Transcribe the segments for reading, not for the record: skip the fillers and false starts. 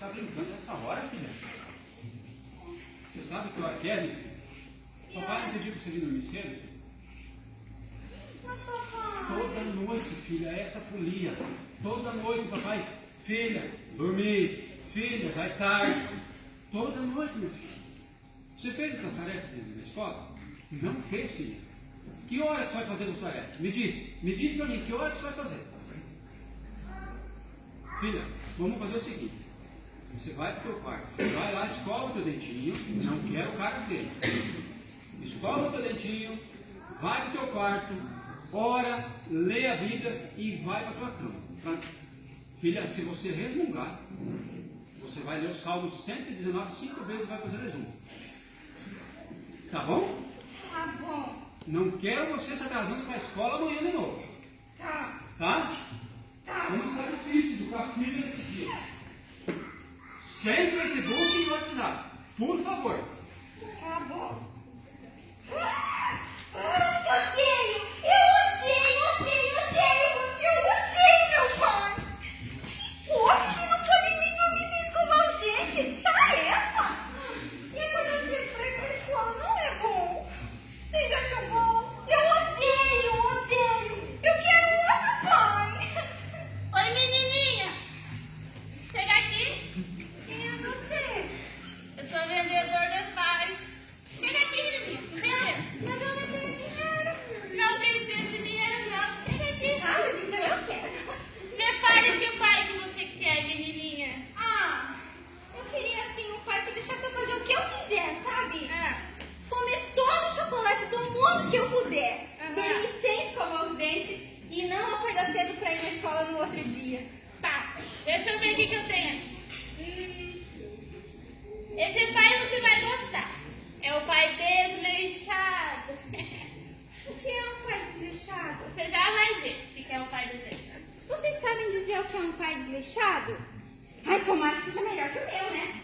está brincando nessa hora, filha? Você sabe que hora que é, minha filha? Papai não pediu para você vir dormir cedo? Mas, papai... Toda noite, filha, é essa folia. Toda noite, papai, filha, dormir, filha, vai tarde. Toda noite, meu filho. Você fez essa tarefa da escola? Não fez, filha. Que hora que você vai fazer essa tarefa? Me diz para mim, que hora que você vai fazer? Filha, vamos fazer o seguinte. Você vai para o teu quarto, você vai lá, escova o teu dentinho, não quero cara feio. Escova o teu dentinho, vai para o teu quarto, ora, lê a Bíblia e vai para a tua cama. Tá? Filha, se você resmungar, você vai ler o Salmo 119 5 vezes e vai fazer resumo. Tá bom? Tá bom. Não quero você se atrasando para a escola amanhã de novo. Tá. Tá? Tá. Vamos estar difícil com a filha nesses dias. Sem Facebook e WhatsApp. Por favor. Tá bom. Eu odeio você, eu odeio meu pai. Hoje você não pode nem dormir sem escovar os dentes. Tarefa. E acordar cedo pra ir pra escola não é bom. Vocês acham bom? Eu odeio. Eu quero outro pai. Oi, menininha. Chega aqui. Quem é você? Eu sou vendedor de paz. Chega aqui, menininha. Vem. Mas eu não tenho dinheiro. Não preciso de dinheiro, não. Chega aqui. Ah, mas então eu quero. Me fale que pai que você quer, menininha. Ah, eu queria assim um pai que deixasse eu fazer o que eu quiser, sabe? Ah, Comer todo o chocolate do mundo que eu puder. Aham. Dormir sem escovar os dentes e não acordar cedo pra ir na escola no outro dia. tá. Deixa eu ver o que eu tenho aqui. Esse pai você vai gostar. É o pai desleixado. O que é um pai desleixado? Você já vai ver o que é um pai desleixado. Vocês sabem dizer o que é um pai desleixado? Ai, tomara que seja melhor que o meu, né?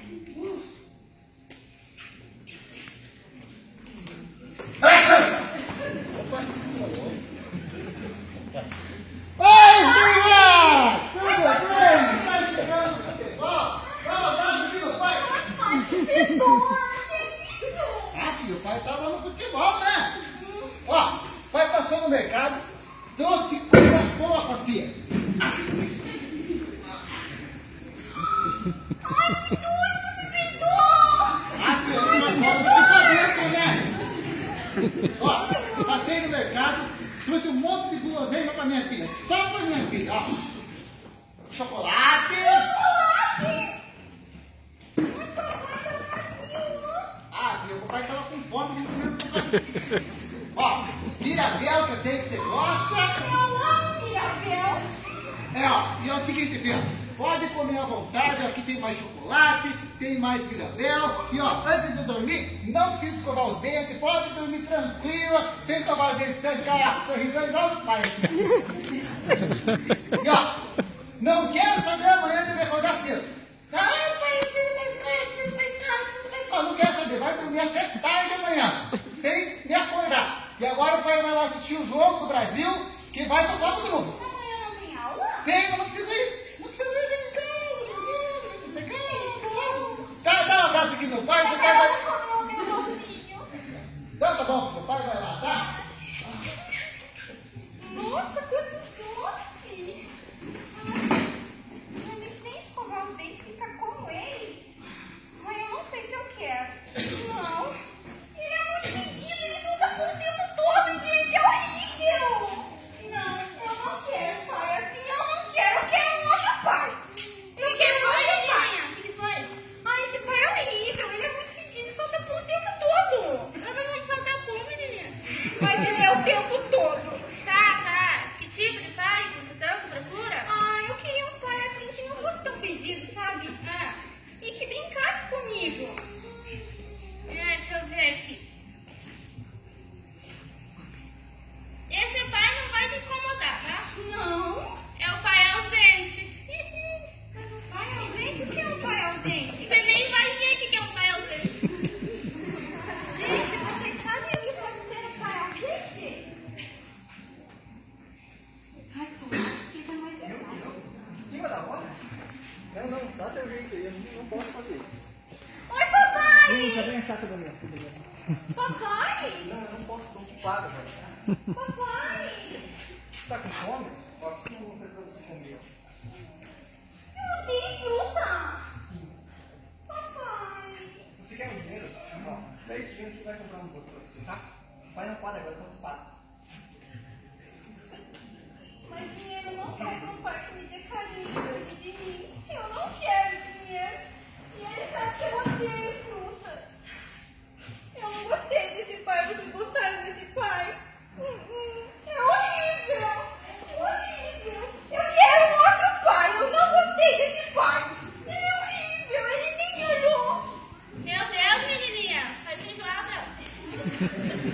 Oi, filha! Tudo bem? Vai chegando no futebol? Dá um abraço aqui no pai. Ai, que vergonha! Que isso? Ah, filho, o pai tava no futebol, né? Ó, o pai passou no mercado, trouxe coisa boa pra filha. Ai, que nojo, você pegou! Ah, filha, isso não é bola de dentro, né? Ó, passei no mercado, trouxe um monte de guloseima pra minha filha, só pra minha filha, ó. Chocolate. Mas papai é vazio. Ah, filho, o papai tava com fome de comer chocolate. Ó, Mirabel, que eu sei que você gosta. Eu amo Mirabel. É, ó, e é o seguinte, filho, pode comer à vontade, aqui tem mais chocolate, tem mais Mirabel, e ó, antes de dormir, não precisa escovar os dentes, pode dormir tranquila, sem escovar os dentes, sem ficar sorrisando igual o pai. E ó, não quero saber amanhã de me acordar cedo. Ai, pai, eu preciso mais tarde, preciso mais tarde. Ó, não quero saber, vai dormir até tarde amanhã, sem me acordar. E agora o pai vai lá assistir o jogo do Brasil, que vai pro Copa do Mundo. Amanhã não tem aula? Tem, não precisa ir. Não precisa ir em casa, dormindo, vai se secar. Dá um abraço aqui no pai, que o pai vai. Eu vou comer o meu docinho. Então tá bom, o pai vai lá, tá? Nossa, quanto doce! Nossa, dormir sem escovar os dentes fica como ele? Ai, eu não sei se eu quero. Não. Ele é muito pedido, ele fica com o tempo todo, gente, é horrível! Não, eu não quero, pai. Assim eu não quero, eu quero um outro pai. O que foi, menininha? O que foi? Ai, esse pai é horrível, ele é muito pedido, ele solta por o tempo todo. Eu acabei de soltar pum, menininha. Mas ele é o tempo todo. Tá. Que te Não, dá teu jeito aí, eu não posso fazer isso. Oi, papai! Já vem a chata da minha filha. Papai! Não posso, estou ocupado, velho. Papai! Você tá com fome? Ó, aqui eu vou fazer pra você comer. Eu não tenho fruta! Sim. Papai! Você quer um dinheiro? Ó, 10 dinheiro que vai comprar um doce pra você, tá? Vai na quadra agora, vamos para. Mas dinheiro não compra um pai que me dê carinho de mim. Eu não quero dinheiro. E ele sabe que eu odeio frutas. Eu não gostei desse pai. Vocês gostaram desse pai? É horrível. Horrível. Eu quero um outro pai. Eu não gostei desse pai. Ele é horrível. Ele nem me olhou. Meu Deus, menininha, faz enjoada.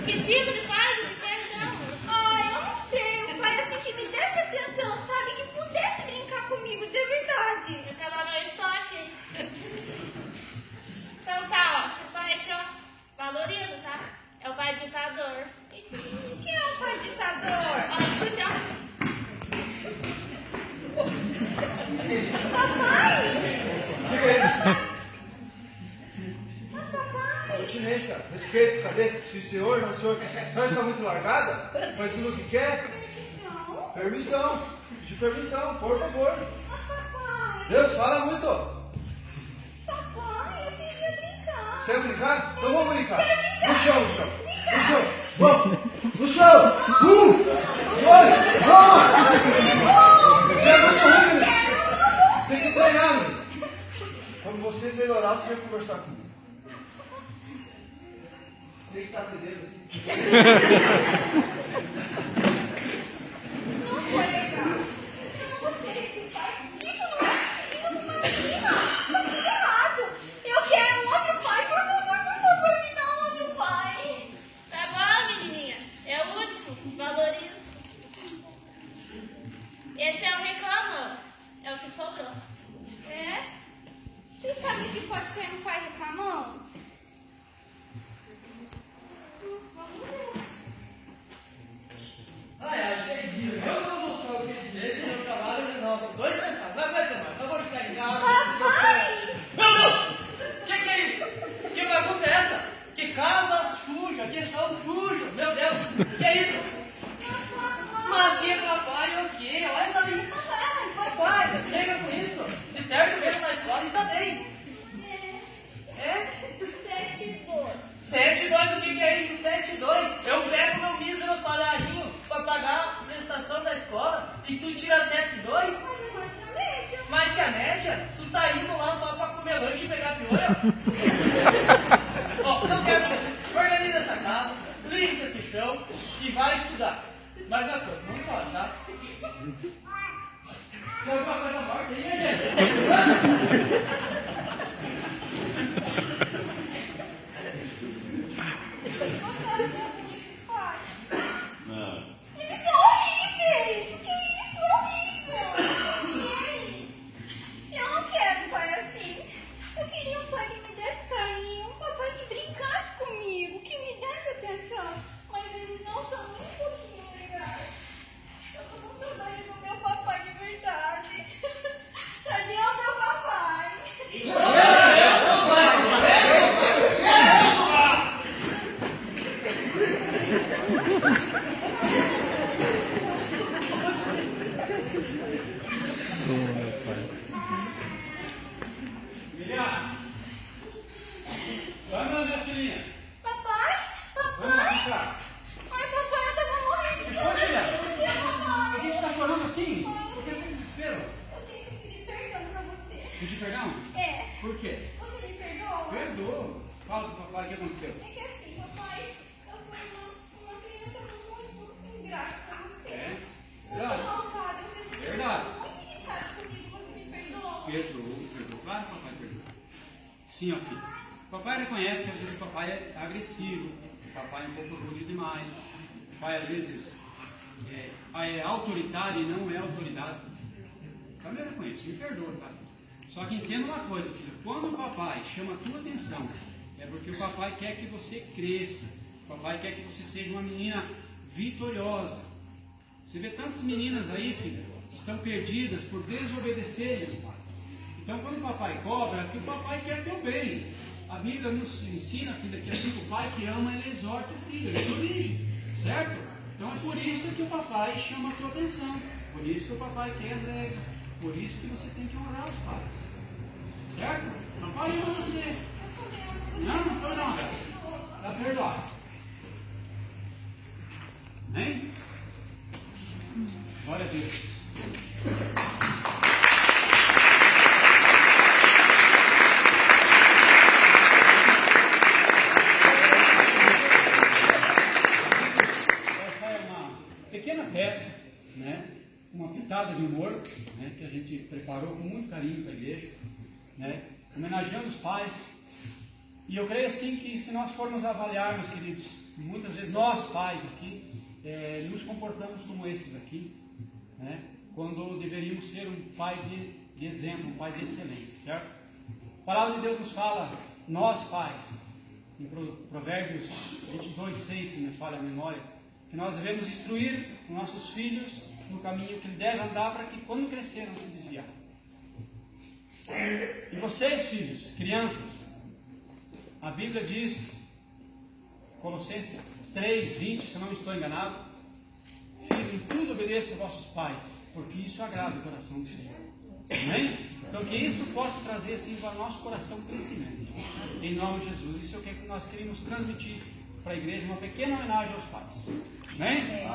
Que tipo de pai você quer, então? Ai, eu não sei. Um pai assim que me desse atenção, sabe? Que pudesse brincar comigo de verdade. Eu quero lá meu estoque. Então tá, ó, esse pai aqui, ó, valoriza, tá? É o pai ditador. Quem é o pai ditador? Ó, escuta, ó. Papai? O que é isso? Mas papai? Continência, respeito, cadê? Se o senhor, não, o senhor não está muito largada, faz tudo o que quer. Permissão? Permissão, de permissão, por favor. Mas papai? Deus, fala muito. Papai, eu queria brincar. Quer brincar? Então vamos brincar. No chão, então. No chão. Vamos. No chão. Dois, vamos. Você é muito ruim. Você tem que treinar, menino. Quando você melhorar, você vai conversar comigo. Tem que estar aprendendo. Não foi legal. Eu não gostei desse pai. Isso não é filho de uma menina. Tá tudo errado. Eu quero um outro pai. Por favor, me dá um outro pai. Tá bom, menininha. É o último. Valoriza. Esse é o reclamão. É o que sobrou. É? Vocês sabem o que pode ser um pai reclamão? Vamos ver. Ai, perdi. Eu não sou o que esse meu trabalho não. Dois pensados. Vai tomar. Não vou ficar em casa. Papai! Meu Deus! Que é isso? Que bagunça é essa? Que casa suja, que chão sujo. Meu Deus! Que é isso? Mas que papai o quê? Olha essa aí. Papai, pega com isso. De certo mesmo na escola está bem. É? 7,2. O que é isso? 7,2. Eu pego meu mísero salarinho para pagar a prestação da escola e tu tira 7,2? Mais que a média? Tu tá indo lá só para comer lanche e pegar piolha? Ó, não quero saber. Organiza essa casa, limpa esse chão e vai estudar. Mas a coisa, não chora, tá? Tem alguma coisa morta aí, gente? Eles são horríveis! O que é isso? Horrível! Eu não quero um pai assim. Eu queria um pai que me desse carinho, um papai que brincasse comigo, que me desse atenção. Mas eles não são nem um pouquinho legais. Eu tô com saudade do meu papai de verdade. Cadê o meu papai? Filha! Vamos, minha filhinha. Papai? Vamos lá, Papai? vem cá. Ai, papai, eu tava morrendo de Que foi, filha? papai. Por que você está chorando assim? Por que você desespero? Eu tenho que pedir perdão pra você. Pedir perdão? É. Por quê? Você me perdoa? Perdoa. Fala pro papai o que aconteceu. É que assim, papai, eu fui uma criança muito ingrata pra você. É? Muito Verdade. malvada. Eu fiz Verdade. muito irritada comigo. Você me perdoa? Perdoa. Claro que o papai perdoa. Sim, ó filho. O papai reconhece que às vezes o papai é agressivo, o papai é um pouco rude demais, o pai às vezes é autoritário e não é autoridade. Também reconheço, me perdoa, tá? Só que entenda uma coisa, filho, quando o papai chama a tua atenção, é porque o papai quer que você cresça, o papai quer que você seja uma menina vitoriosa. Você vê tantas meninas aí, filha, que estão perdidas por desobedecerem os pais. Então papai cobra, é que o papai quer teu bem. A Bíblia nos ensina, filha, que o pai que ama, ele exorta o filho, ele corrige, certo? Então é por isso que o papai chama a tua atenção, por isso que o papai quer as regras, por isso que você tem que honrar os pais, certo? O papai ama você. Não estou não, está perdoado. Amém? Glória a Deus. Essa é uma pequena peça, né? Uma pitada de humor, né? Que a gente preparou com muito carinho para a igreja, né? Homenageando os pais. E eu creio assim que se nós formos avaliarmos, queridos, muitas vezes nós pais aqui, nos comportamos como esses aqui, né? Quando deveríamos ser um pai de exemplo, um pai de excelência, certo? A palavra de Deus nos fala, nós pais, em Provérbios 22:6, se me falha a memória, que nós devemos instruir os nossos filhos no caminho que ele deve andar para que quando crescer não se desviar. E vocês, filhos, crianças, a Bíblia diz, Colossenses 3:20, se não estou enganado, filho, em tudo obedeça aos vossos pais, porque isso agrada o coração do Senhor. Amém? Então que isso possa trazer assim para o nosso coração crescimento. Em nome de Jesus. Isso é o que nós queremos transmitir para a igreja, uma pequena homenagem aos pais. Amém?